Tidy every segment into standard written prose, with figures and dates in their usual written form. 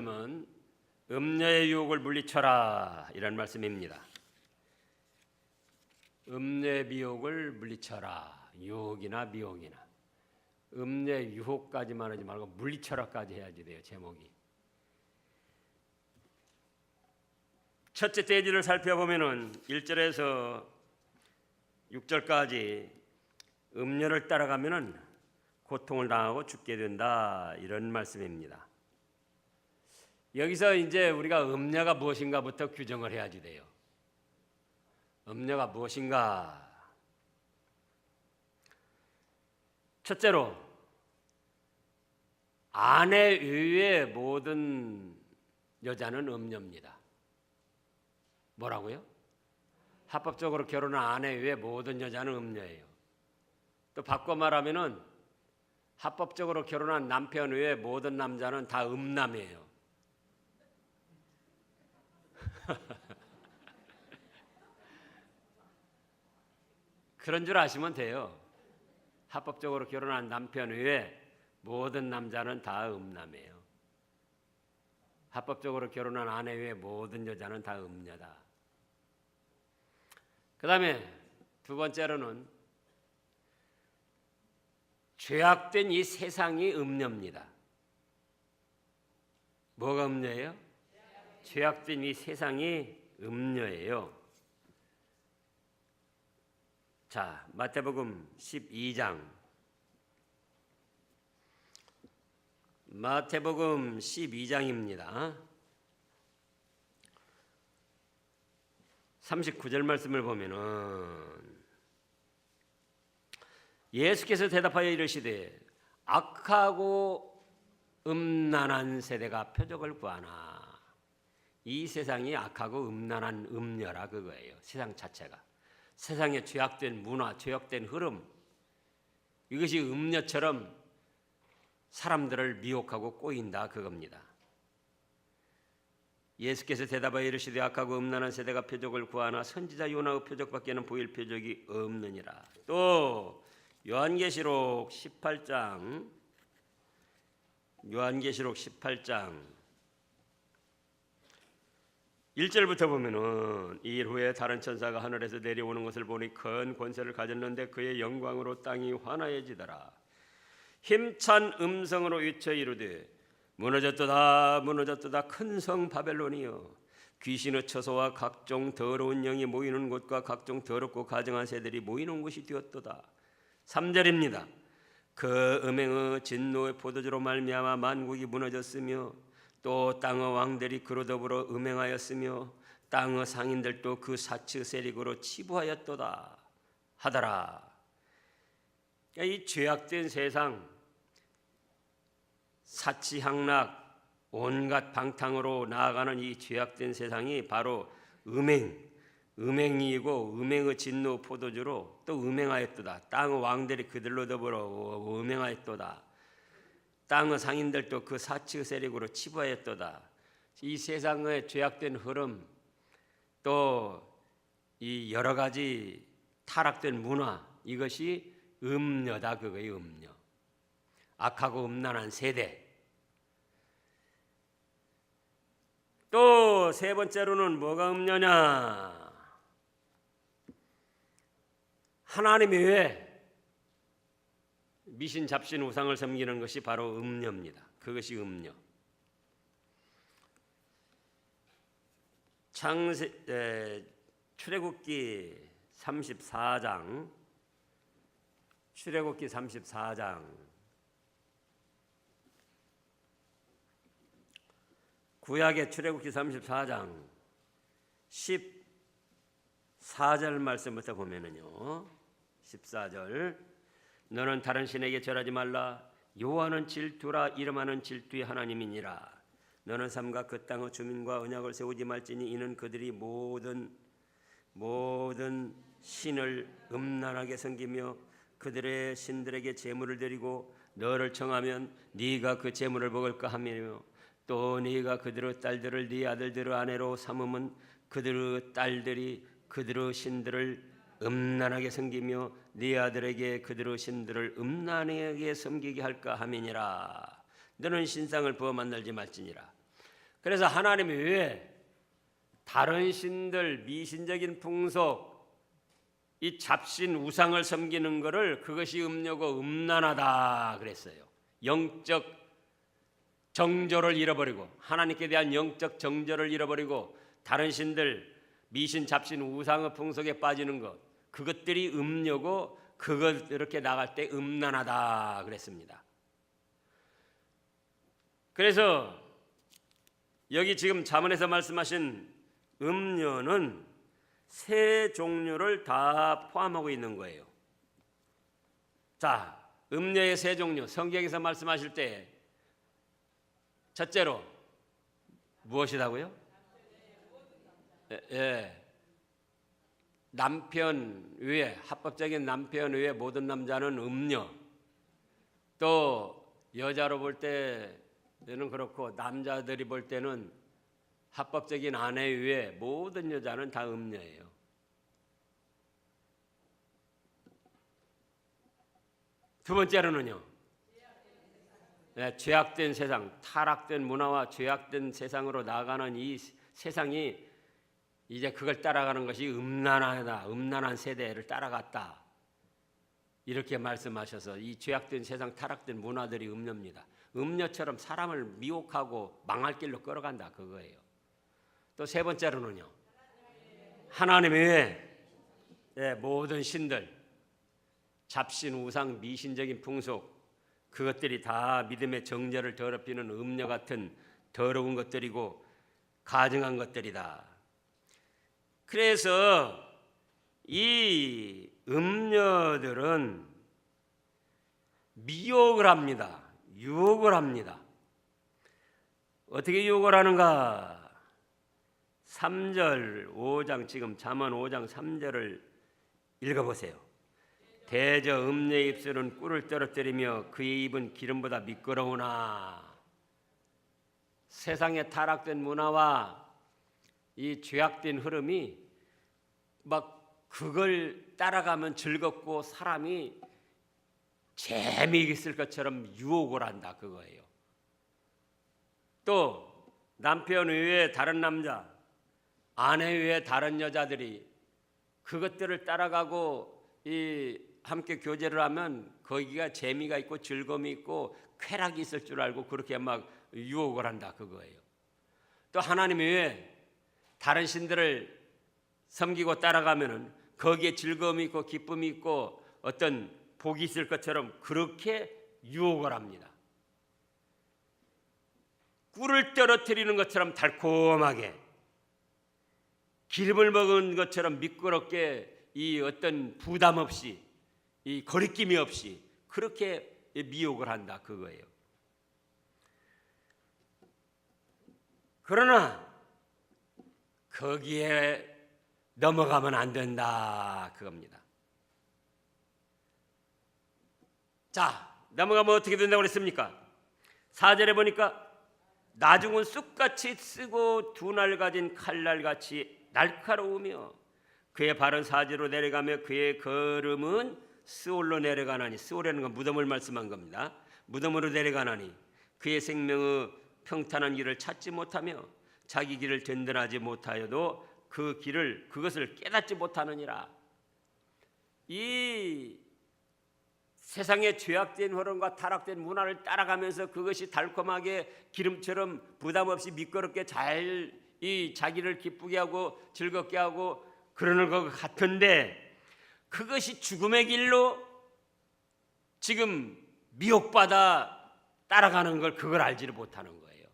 말씀은 음녀의 유혹을 물리쳐라 이런 말씀입니다. 음녀의 미혹을 물리쳐라. 유혹이나 미혹이나 음녀의 유혹까지만 하지 말고 물리쳐라까지 해야지 돼요. 제목이. 첫째 대지를 살펴보면은 1절에서 6절까지 음녀를 따라가면은 고통을 당하고 죽게 된다 이런 말씀입니다. 여기서 이제 우리가 음녀가 무엇인가부터 규정을 해야지 돼요. 음녀가 무엇인가? 첫째로 아내 외의 모든 여자는 음녀입니다. 뭐라고요? 합법적으로 결혼한 아내 외의 모든 여자는 음녀예요. 또 바꿔 말하면은 합법적으로 결혼한 남편 외의 모든 남자는 다 음남이에요. 그런 줄 아시면 돼요. 합법적으로 결혼한 남편 외에 모든 남자는 다 음남이에요. 합법적으로 결혼한 아내 외에 모든 여자는 다 음녀다. 그 다음에 두 번째로는 죄악된 이 세상이 음녀입니다. 뭐가 음녀예요? 죄악된 이 세상이 음녀예요. 자, 마태복음 12장. 마태복음 12장입니다. 39절 말씀을 보면은 예수께서 대답하여 이르시되 악하고 음란한 세대가 표적을 구하나. 이 세상이 악하고 음란한 음녀라 그거예요. 세상 자체가. 세상의 죄악된 문화, 죄악된 흐름, 이것이 음녀처럼 사람들을 미혹하고 꼬인다 그겁니다. 예수께서 대답하여 이르시되 악하고 음란한 세대가 표적을 구하나 선지자 요나의 표적밖에는 보일 표적이 없느니라. 또 요한계시록 18장 1절부터 보면은 이 일 후에 다른 천사가 하늘에서 내려오는 것을 보니 큰 권세를 가졌는데 그의 영광으로 땅이 환하여지더라. 힘찬 음성으로 외쳐 이르되 무너졌도다 무너졌도다 큰 성 바벨론이여 귀신의 처소와 각종 더러운 영이 모이는 곳과 각종 더럽고 가증한 새들이 모이는 곳이 되었도다. 3절입니다. 그 음행의 진노의 포도주로 말미암아 만국이 무너졌으며 또 땅의 왕들이 그로 더불어 음행하였으며 땅의 상인들도 그 사치 세력으로 치부하였도다 하더라. 이 죄악된 세상, 사치향락, 온갖 방탕으로 나아가는 이 죄악된 세상이 바로 음행이고 음행의 진노 포도주로 또 음행하였도다. 땅의 왕들이 그들로 더불어 음행하였도다. 땅의 상인들도 그 사치 세력으로 치부하였도다. 이 세상의 죄악된 흐름, 또 이 여러 가지 타락된 문화, 이것이 음녀다 그거예요. 음녀. 악하고 음란한 세대. 또 세 번째로는 뭐가 음녀냐? 하나님 외에 미신 잡신 우상을 섬기는 것이 바로 음녀입니다. 그것이 음녀. 출애굽기 34장 구약의 출애굽기 34장 14절 말씀부터 보면은요. 14절 너는 다른 신에게 절하지 말라. 여호와는 질투라 이름하는 질투의 하나님이니라. 너는 삼가 그 땅의 주민과 언약을 세우지 말지니 이는 그들이 모든 신을 음란하게 섬기며 그들의 신들에게 제물을 드리고 너를 청하면 네가 그 제물을 먹을까 하며 또 네가 그들의 딸들을 네 아들들의 아내로 삼으면 그들의 딸들이 그들의 신들을 음란하게 섬기며 네 아들에게 그들의 신들을 음란하게 섬기게 할까 함이니라. 너는 신상을 부어 만들지 말지니라. 그래서 하나님이 왜 다른 신들, 미신적인 풍속, 이 잡신 우상을 섬기는 것을 그것이 음녀고 음란하다 그랬어요. 영적 정조를 잃어버리고, 하나님께 대한 영적 정조를 잃어버리고 다른 신들, 미신, 잡신, 우상의 풍속에 빠지는 것, 그것들이 음녀고 그것 이렇게 나갈 때 음란하다 그랬습니다. 그래서 여기 지금 잠언에서 말씀하신 음녀는 세 종류를 다 포함하고 있는 거예요. 자, 음녀의 세 종류, 성경에서 말씀하실 때 첫째로 무엇이라고요? 남편 외에, 합법적인 남편 외에 모든 남자는 음녀. 또 여자로 볼 때는 그렇고 남자들이 볼 때는 합법적인 아내 외에 모든 여자는 다 음녀예요. 두 번째로는요, 죄악된 세상, 타락된 문화와 죄악된 세상으로 나아가는 이 세상이 이제 그걸 따라가는 것이 음란하다, 음란한 세대를 따라갔다, 이렇게 말씀하셔서 이 죄악된 세상, 타락된 문화들이 음녀입니다. 음녀처럼 사람을 미혹하고 망할 길로 끌어간다, 그거예요. 또 세 번째로는요, 하나님 외에 모든 신들, 잡신, 우상, 미신적인 풍속, 그것들이 다 믿음의 정죄를 더럽히는 음녀 같은 더러운 것들이고 가증한 것들이다. 그래서 이 음녀들은 미혹을 합니다. 유혹을 합니다. 어떻게 유혹을 하는가? 3절 5장, 지금 잠언 5장 3절을 읽어보세요. 대저 음녀의 입술은 꿀을 떨어뜨리며 그의 입은 기름보다 미끄러우나. 세상의 타락된 문화와 이 죄악된 흐름이 막 그걸 따라가면 즐겁고 사람이 재미있을 것처럼 유혹을 한다, 그거예요. 또 남편 외에 다른 남자, 아내 외에 다른 여자들이 그것들을 따라가고 함께 교제를 하면 거기가 재미가 있고 즐거움이 있고 쾌락이 있을 줄 알고 그렇게 막 유혹을 한다, 그거예요. 또 하나님 외에 다른 신들을 섬기고 따라가면은 거기에 즐거움이 있고 기쁨이 있고 어떤 복이 있을 것처럼 그렇게 유혹을 합니다. 꿀을 떨어뜨리는 것처럼 달콤하게, 기름을 먹은 것처럼 미끄럽게, 이 어떤 부담 없이, 이 거리낌이 없이 그렇게 미혹을 한다, 그거예요. 그러나 거기에 넘어가면 안 된다, 그겁니다. 자, 넘어가면 어떻게 된다고 그랬습니까? 4절에 보니까 나중은 쑥같이 쓰고 두 날 가진 칼날같이 날카로우며 그의 발은 사지로 내려가며 그의 걸음은 스올로 내려가나니, 스올이라는 건 무덤을 말씀한 겁니다. 무덤으로 내려가나니 그의 생명의 평탄한 길을 찾지 못하며 자기 길을 든든하지 못하여도 그것을 깨닫지 못하느니라. 이 세상의 죄악된 흐름과 타락된 문화를 따라가면서 그것이 달콤하게 기름처럼 부담 없이 미끄럽게 잘 이 자기를 기쁘게 하고 즐겁게 하고 그러는 것 같은데, 그것이 죽음의 길로 지금 미혹받아 따라가는 걸, 그걸 알지를 못하는 거예요.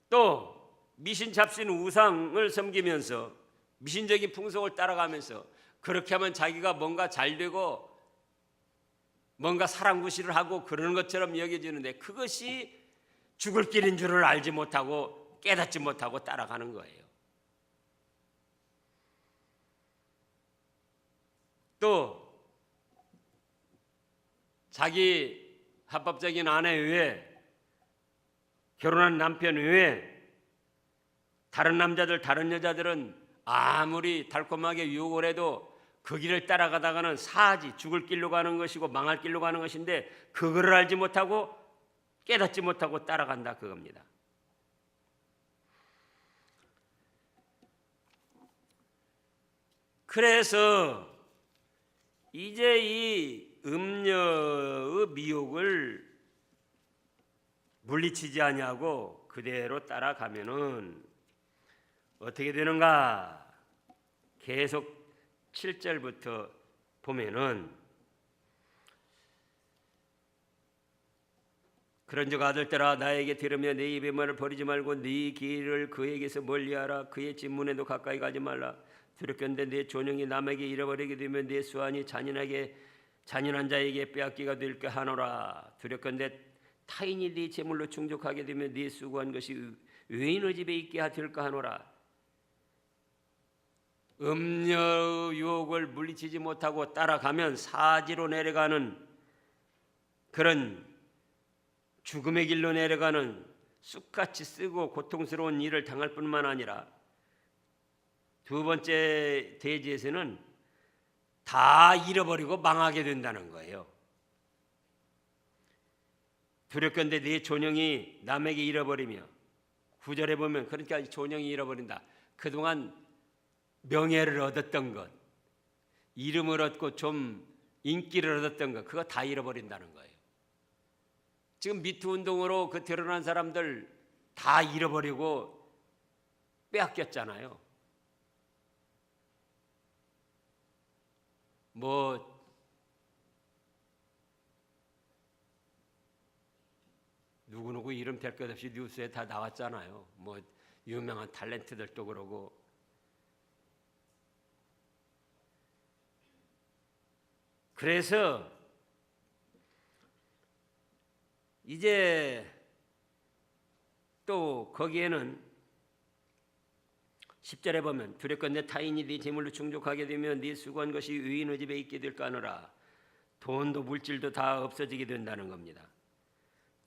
또 미신, 잡신, 우상을 섬기면서 미신적인 풍속을 따라가면서 그렇게 하면 자기가 뭔가 잘 되고 뭔가 사랑구실을 하고 그러는 것처럼 여겨지는데, 그것이 죽을 길인 줄을 알지 못하고 깨닫지 못하고 따라가는 거예요. 또 자기 합법적인 아내 외에, 결혼한 남편 외에 다른 남자들, 다른 여자들은 아무리 달콤하게 유혹을 해도 그 길을 따라가다가는 사지, 죽을 길로 가는 것이고 망할 길로 가는 것인데 그거를 알지 못하고 깨닫지 못하고 따라간다 그겁니다. 그래서 이제 이 음녀의 미혹을 물리치지 아니하고 그대로 따라가면은 어떻게 되는가? 계속 7절부터 보면은 그런즉 아들들아 나에게 들으며 내 입의 말을 버리지 말고 네 길을 그에게서 멀리하라. 그의 진문에도 가까이 가지 말라. 두렵건대 내 존영이 남에게 잃어버리게 되면 내 수완이 잔인한 자에게 빼앗기가 될까 하노라. 두렵건대 타인이 네 재물로 충족하게 되면 네 수고한 것이 의인의 집에 있게 될까 하노라. 음녀의 유혹을 물리치지 못하고 따라가면 사지로 내려가는 그런 죽음의 길로 내려가는 쑥같이 쓰고 고통스러운 일을 당할 뿐만 아니라 두 번째 대지에서는 다 잃어버리고 망하게 된다는 거예요. 두렵건대 네 존영이 남에게 잃어버리며 9절에 보면 그러니까 존영이 잃어버린다. 그동안 명예를 얻었던 것, 이름을 얻고 좀 인기를 얻었던 것 그거 다 잃어버린다는 거예요. 지금 미투 운동으로 그 드러난 사람들 다 잃어버리고 빼앗겼잖아요. 뭐 누구누구 이름 될 것 없이 뉴스에 다 나왔잖아요. 뭐 유명한 탤런트들도 그러고. 그래서 이제 또 거기에는 10절에 보면 두렵건대 타인이 네 재물로 충족하게 되면 네 수고한 것이 의인의 집에 있게 될까 하노라. 돈도 물질도 다 없어지게 된다는 겁니다.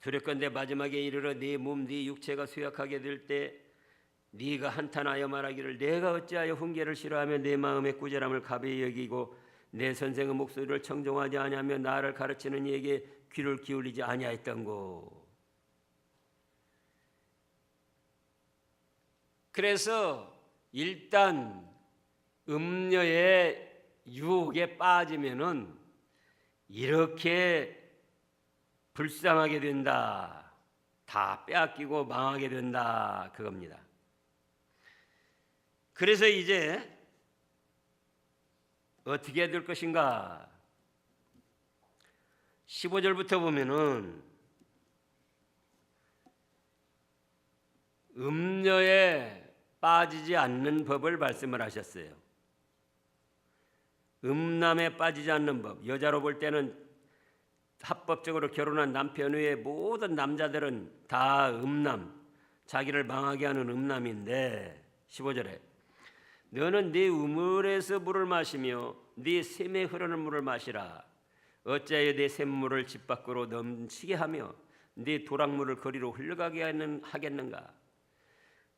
두렵건대 마지막에 이르러 네 몸 네 육체가 쇠약하게 될 때 네가 한탄하여 말하기를 내가 어찌하여 훈계를 싫어하며 내 마음의 꾸절함을 가벼이 여기고 내 선생의 목소리를 청종하지 아니하며 나를 가르치는 이에게 귀를 기울이지 아니하였던고. 그래서 일단 음녀의 유혹에 빠지면은 이렇게 불쌍하게 된다. 다 빼앗기고 망하게 된다. 그겁니다. 그래서 이제 어떻게 해야 될 것인가? 15절부터 보면은 음녀에 빠지지 않는 법을 말씀을 하셨어요. 음남에 빠지지 않는 법. 여자로 볼 때는 합법적으로 결혼한 남편 외에 모든 남자들은 다 음남, 자기를 망하게 하는 음남인데 15절에 너는 네 우물에서 물을 마시며 네 샘에 흐르는 물을 마시라. 어찌하여 내 샘물을 집 밖으로 넘치게 하며 네 도랑물을 거리로 흘러가게 하겠는가?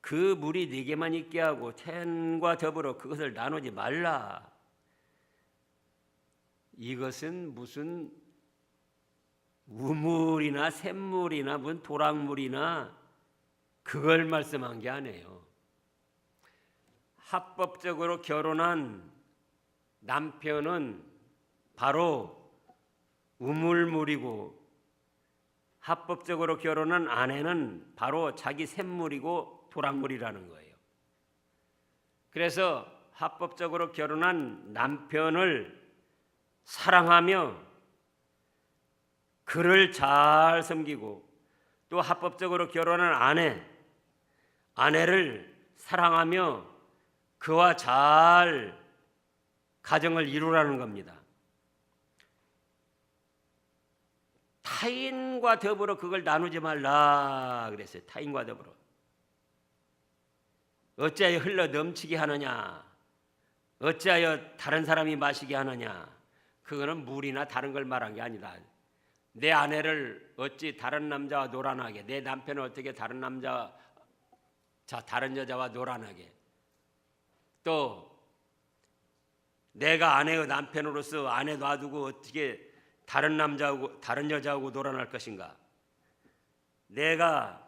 그 물이 네게만 있게 하고 샘과 더불어 그것을 나누지 말라. 이것은 무슨 우물이나 샘물이나 무슨 도랑물이나 그걸 말씀한 게 아니에요. 합법적으로 결혼한 남편은 바로 우물물이고 합법적으로 결혼한 아내는 바로 자기 샘물이고 도랑물이라는 거예요. 그래서 합법적으로 결혼한 남편을 사랑하며 그를 잘 섬기고 또 합법적으로 결혼한 아내를 사랑하며 그와 잘 가정을 이루라는 겁니다. 타인과 더불어 그걸 나누지 말라 그랬어요. 타인과 더불어. 어찌하여 흘러 넘치게 하느냐? 어찌하여 다른 사람이 마시게 하느냐? 그거는 물이나 다른 걸 말한 게 아니다. 내 아내를 어찌 다른 남자와 노란하게, 내 남편을 어떻게 다른 여자와 노란하게, 또 내가 아내의 남편으로서 아내 놔두고 어떻게 다른 남자하고 다른 여자하고 노란할 것인가? 내가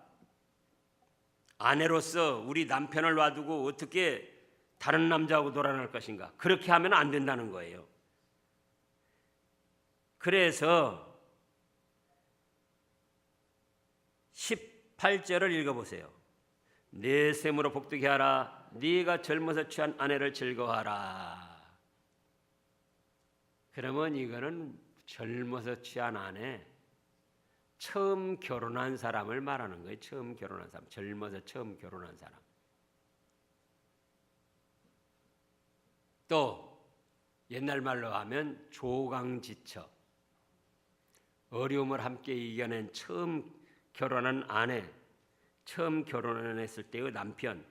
아내로서 우리 남편을 놔두고 어떻게 다른 남자하고 놀아날 것인가? 그렇게 하면 안 된다는 거예요. 그래서 18절을 읽어보세요. 내 셈으로 복되게 하라. 네가 젊어서 취한 아내를 즐거워하라. 그러면 이거는 젊어서 취한 아내, 처음 결혼한 사람을 말하는 거예요. 처음 결혼한 사람, 젊어서 처음 결혼한 사람. 또 옛날 말로 하면 조강지처, 어려움을 함께 이겨낸 처음 결혼한 아내, 처음 결혼했을 때의 남편.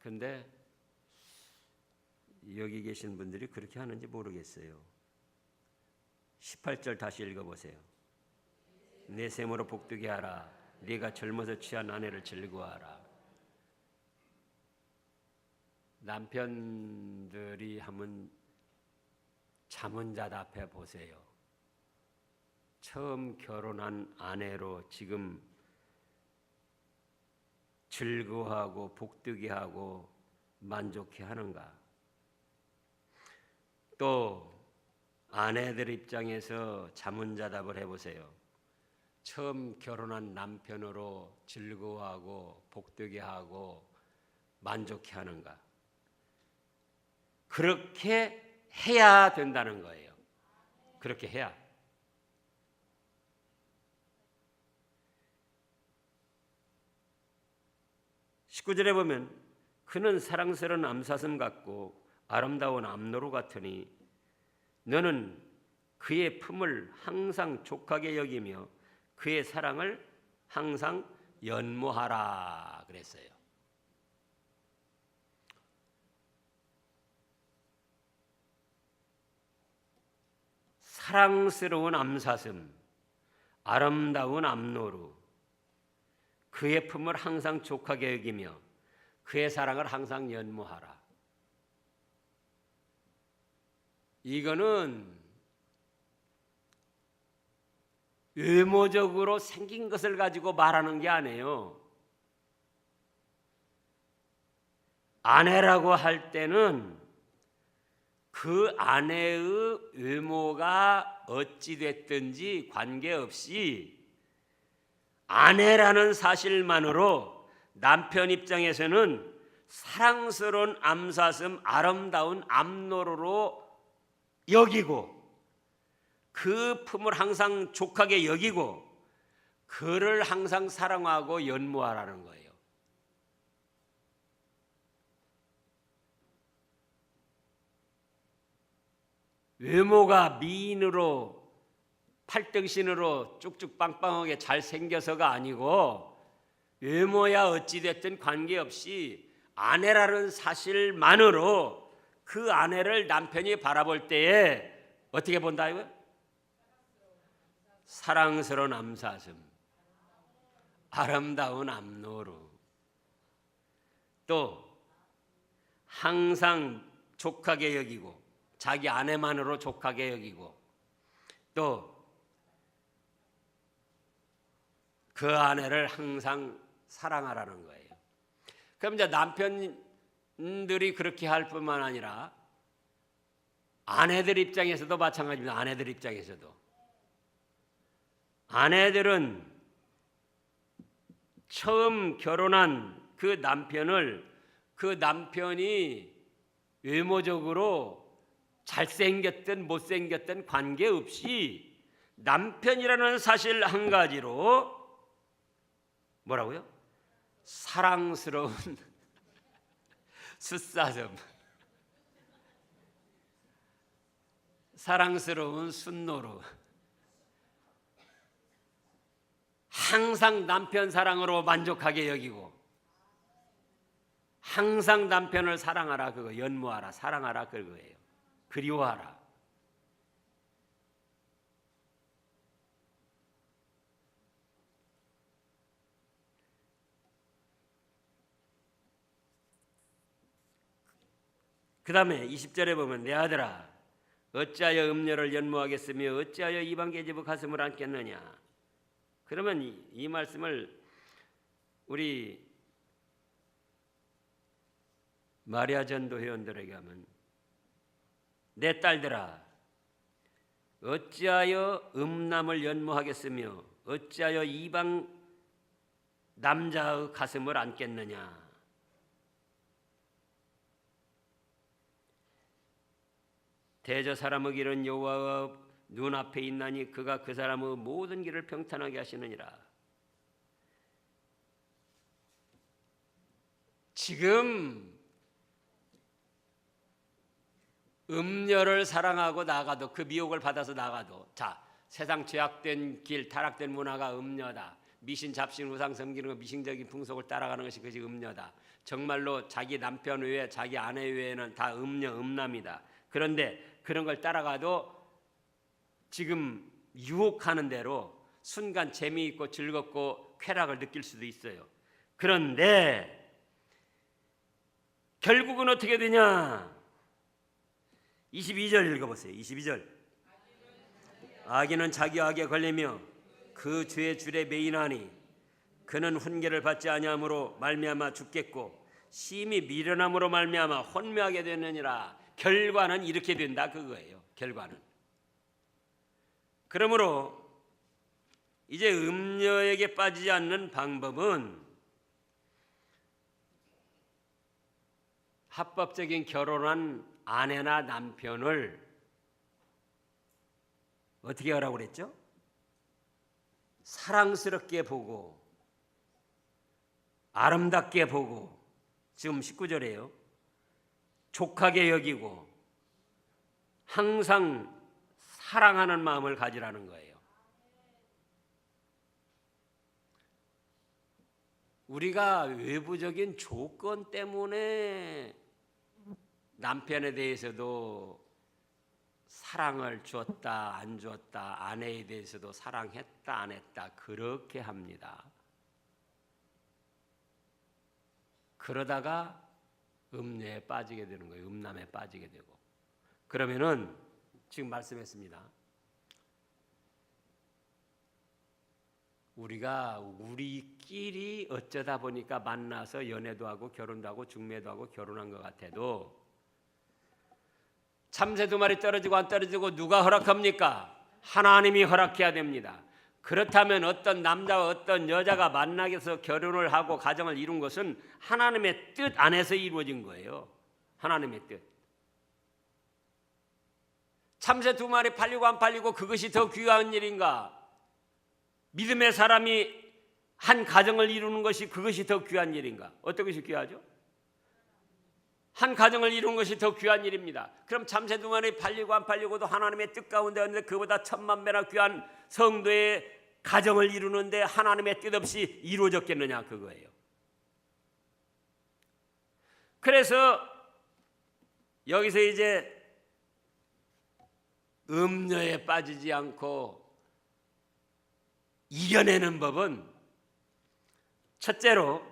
근데 여기 계신 분들이 그렇게 하는지 모르겠어요. 18절 다시 읽어보세요. 내 셈으로 복되게 하라. 네가 젊어서 취한 아내를 즐거워하라. 남편들이 한번 자문자답 해보세요. 처음 결혼한 아내로 지금 즐거워하고 복되게 하고 만족해 하는가? 또 아내들 입장에서 자문자답을 해보세요. 처음 결혼한 남편으로 즐거워하고 복되게 하고 만족해 하는가? 그렇게 해야 된다는 거예요. 그렇게 해야. (19절에) 보면 그는 사랑스러운 암사슴 같고 아름다운 암노루 같으니 너는 그의 품을 항상 족하게 여기며 그의 사랑을 항상 연모하라 그랬어요. 사랑스러운 암사슴, 아름다운 암노루, 그의 품을 항상 족하게 여기며 그의 사랑을 항상 연모하라. 이거는 외모적으로 생긴 것을 가지고 말하는 게 아니에요. 아내라고 할 때는 그 아내의 외모가 어찌 됐든지 관계없이 아내라는 사실만으로 남편 입장에서는 사랑스러운 암사슴, 아름다운 암노루로 여기고 그 품을 항상 족하게 여기고 그를 항상 사랑하고 연모하라는 거예요. 외모가 미인으로 팔등신으로 쭉쭉 빵빵하게 잘생겨서가 아니고 외모야 어찌됐든 관계없이 아내라는 사실만으로 그 아내를 남편이 바라볼 때에 어떻게 본다 이거요? 사랑스러운 암사슴, 아름다운 암노루, 또 항상 족하게 여기고 자기 아내만으로 족하게 여기고 또 그 아내를 항상 사랑하라는 거예요. 그럼 이제 남편들이 그렇게 할 뿐만 아니라 아내들 입장에서도 마찬가지입니다. 아내들 입장에서도 아내들은 처음 결혼한 그 남편을 그 남편이 외모적으로 잘생겼든 못생겼든 관계없이 남편이라는 사실 한 가지로 뭐라고요? 사랑스러운 숫사슴, 사랑스러운 순노루, 항상 남편 사랑으로 만족하게 여기고 항상 남편을 사랑하라 그거 연모하라 사랑하라 그거예요. 그리워하라. 그 다음에 20절에 보면 내 아들아 어찌하여 음녀를 연모하겠으며 어찌하여 이방 계집의 가슴을 안겠느냐. 그러면 이 말씀을 우리 마리아 전도 회원들에게 하면, 내 딸들아, 어찌하여 음남을 연모하겠으며 어찌하여 이방 남자의 가슴을 안겠느냐. 대저 사람의 길은 여호와의 눈앞에 있나니 그가 그 사람의 모든 길을 평탄하게 하시느니라. 지금 음녀를 사랑하고 나가도, 그 미혹을 받아서 나가도, 자, 세상 죄악된 길, 타락된 문화가 음녀다. 미신, 잡신, 우상 섬기는 거, 미신적인 풍속을 따라가는 것이 그것이 음녀다. 정말로 자기 남편 외에, 자기 아내 외에는 다 음녀, 음남이다. 그런데 그런 걸 따라가도 지금 유혹하는 대로 순간 재미있고 즐겁고 쾌락을 느낄 수도 있어요. 그런데 결국은 어떻게 되냐? 22절 읽어보세요. 22절. 악인은 자기 악에 걸리며 그 죄의 줄에 매이나니 그는 훈계를 받지 아니함으로 말미암아 죽겠고 심히 미련함으로 말미암아 혼미하게 되느니라. 결과는 이렇게 된다, 그거예요. 결과는. 그러므로 이제 음녀에게 빠지지 않는 방법은 합법적인 결혼한 아내나 남편을 어떻게 하라고 그랬죠? 사랑스럽게 보고 아름답게 보고, 지금 19절이에요. 족하게 여기고 항상 사랑하는 마음을 가지라는 거예요. 우리가 외부적인 조건 때문에 남편에 대해서도 사랑을 주었다 안 주었다, 아내에 대해서도 사랑했다 안 했다, 그렇게 합니다. 그러다가 음녀에 빠지게 되는 거예요. 음남에 빠지게 되고. 그러면은 지금 말씀했습니다. 우리가 우리끼리 어쩌다 보니까 만나서 연애도 하고 결혼도 하고 중매도 하고 결혼한 것 같아도 참새 두 마리 떨어지고 안 떨어지고 누가 허락합니까? 하나님이 허락해야 됩니다. 그렇다면 어떤 남자와 어떤 여자가 만나서 결혼을 하고 가정을 이룬 것은 하나님의 뜻 안에서 이루어진 거예요. 하나님의 뜻. 참새 두 마리 팔리고 안 팔리고 그것이 더 귀한 일인가? 믿음의 사람이 한 가정을 이루는 것이 그것이 더 귀한 일인가? 어떤 것이 귀하죠? 한 가정을 이루는 것이 더 귀한 일입니다. 그럼 참새 두 마리 팔리고 안 팔리고도 하나님의 뜻 가운데 있는데 그보다 10,000,000배나 귀한 성도의 가정을 이루는데 하나님의 뜻 없이 이루어졌겠느냐, 그거예요. 그래서 여기서 이제 음녀에 빠지지 않고 이겨내는 법은, 첫째로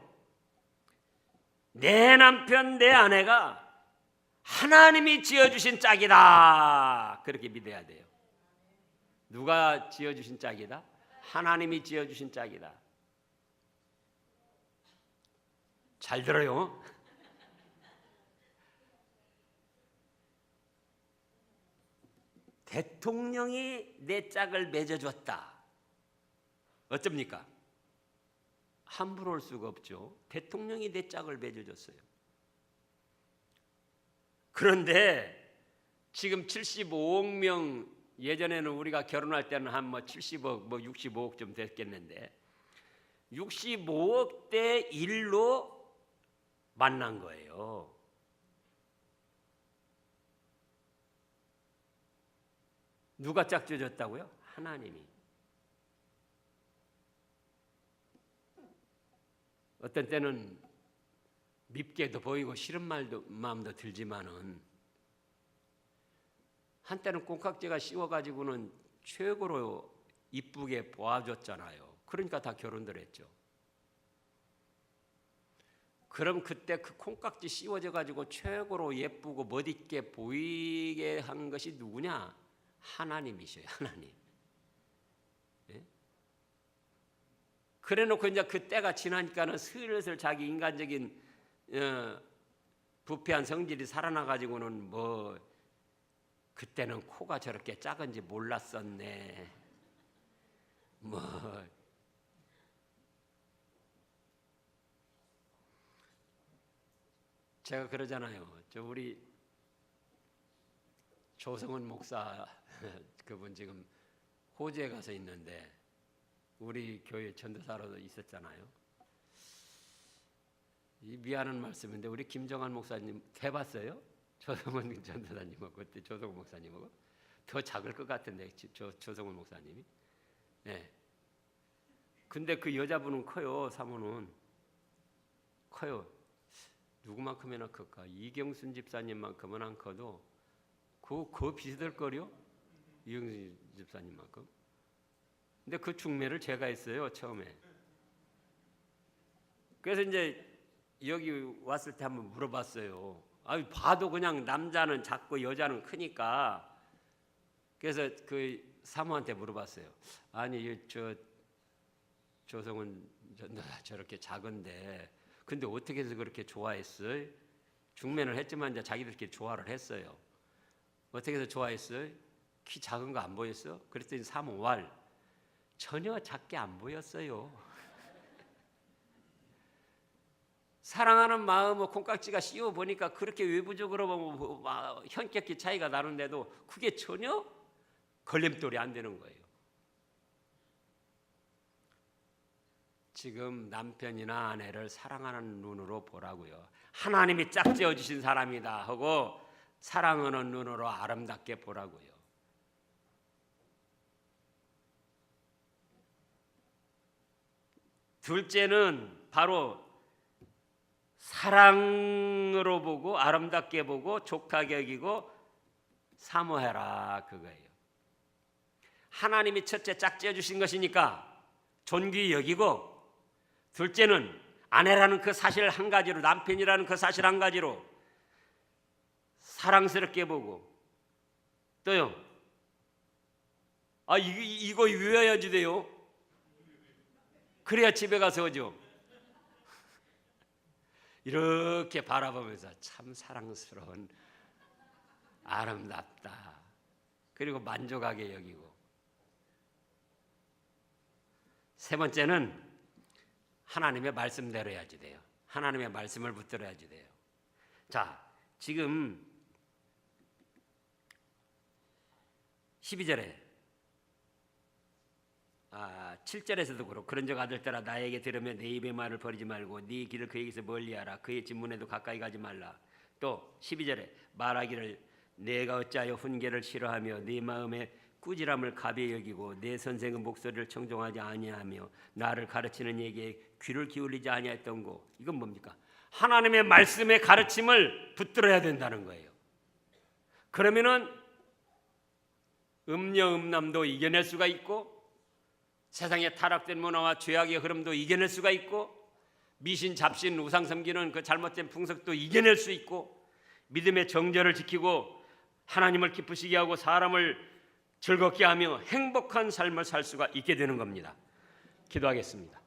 내 남편, 내 아내가 하나님이 지어주신 짝이다, 그렇게 믿어야 돼요. 누가 지어주신 짝이다? 하나님이 지어주신 짝이다. 잘 들어요. 대통령이 내 짝을 맺어줬다. 어쩝니까? 함부로 할 수가 없죠. 대통령이 내 짝을 맺어줬어요. 그런데 지금 75억 명, 예전에는 우리가 결혼할 때는 한 70억, 65억 좀 됐겠는데 65억 대 1로 만난 거예요. 누가 짝지어줬다고요? 하나님이. 어떤 때는 밉게도 보이고 싫은 마음도 들지만은 한때는 콩깍지가 씌워가지고는 최고로 이쁘게 보아줬잖아요. 그러니까 다 결혼들 했죠. 그럼 그때 그 콩깍지 씌워져 가지고 최고로 예쁘고 멋있게 보이게 한 것이 누구냐? 하나님이셔요. 하나님. 예? 그래놓고 이제 그 때가 지나니까는 슬슬 자기 인간적인 부패한 성질이 살아나 가지고는 뭐 그때는 코가 저렇게 작은지 몰랐었네. 뭐 제가 그러잖아요. 저 우리 조성은 목사 그분 지금 호주에 가서 있는데 우리 교회 전도사로 있었잖아요. 이 미안한 말씀인데 우리 김정한 목사님 대봤어요? 조성은 전도사님하고 그때 조성은 목사님하고 더 작을 것 같은데 조성은 목사님이. 네. 근데 그 여자분은 커요. 사모는 커요. 누구만큼이나 클까? 이경순 집사님만큼은 안 커도 그 비슷할걸요? 이경순 집사님만큼. 근데 그 중매를 제가 했어요 처음에. 그래서 이제 여기 왔을 때 한번 물어봤어요. 봐도 그냥 남자는 작고 여자는 크니까. 그래서 그 사모한테 물어봤어요. 아니 저 조성은 저렇게 작은데 근데 어떻게 해서 그렇게 좋아했어요? 중매를 했지만 이제 자기들끼리 좋아를 했어요. 어떻게 해서 좋아했어요? 키 작은 거 안 보였어? 그랬더니 사모 왈 전혀 작게 안 보였어요. 사랑하는 마음을 콩깍지가 씌워 보니까 그렇게 외부적으로 보면 현격히 차이가 나는데도 그게 전혀 걸림돌이 안 되는 거예요. 지금 남편이나 아내를 사랑하는 눈으로 보라고요. 하나님이 짝지어 주신 사람이다 하고 사랑하는 눈으로 아름답게 보라고요. 둘째는 바로 사랑으로 보고 아름답게 보고 족하게 여기고 사모해라 그거예요. 하나님이 첫째 짝지어 주신 것이니까 존귀히 여기고, 둘째는 아내라는 그 사실 한 가지로, 남편이라는 그 사실 한 가지로 사랑스럽게 보고, 또요 이거 외워야지 돼요. 그래야 집에 가서 오죠. 이렇게 바라보면서 참 사랑스러운, 아름답다, 그리고 만족하게 여기고. 세 번째는 하나님의 말씀대로 해야지 돼요. 하나님의 말씀을 붙들어야지 돼요. 자, 지금 12절에 7절에서도 그렇고, 그런 적 아들들아 나에게 들으면 내 입의 말을 버리지 말고 네 길을 그에게서 멀리하라. 그의 진문에도 가까이 가지 말라. 또 12절에 말하기를 내가 어찌하여 훈계를 싫어하며 네 마음에 꾸지람을 가벼이 여기고 내 선생의 목소리를 청종하지 아니하며 나를 가르치는 이에게 귀를 기울이지 아니했던고. 이건 뭡니까? 하나님의 말씀의 가르침을 붙들어야 된다는 거예요. 그러면은 음녀 음남도 이겨낼 수가 있고, 세상의 타락된 문화와 죄악의 흐름도 이겨낼 수가 있고, 미신 잡신 우상 섬기는 그 잘못된 풍속도 이겨낼 수 있고, 믿음의 정절을 지키고 하나님을 기쁘시게 하고 사람을 즐겁게 하며 행복한 삶을 살 수가 있게 되는 겁니다. 기도하겠습니다.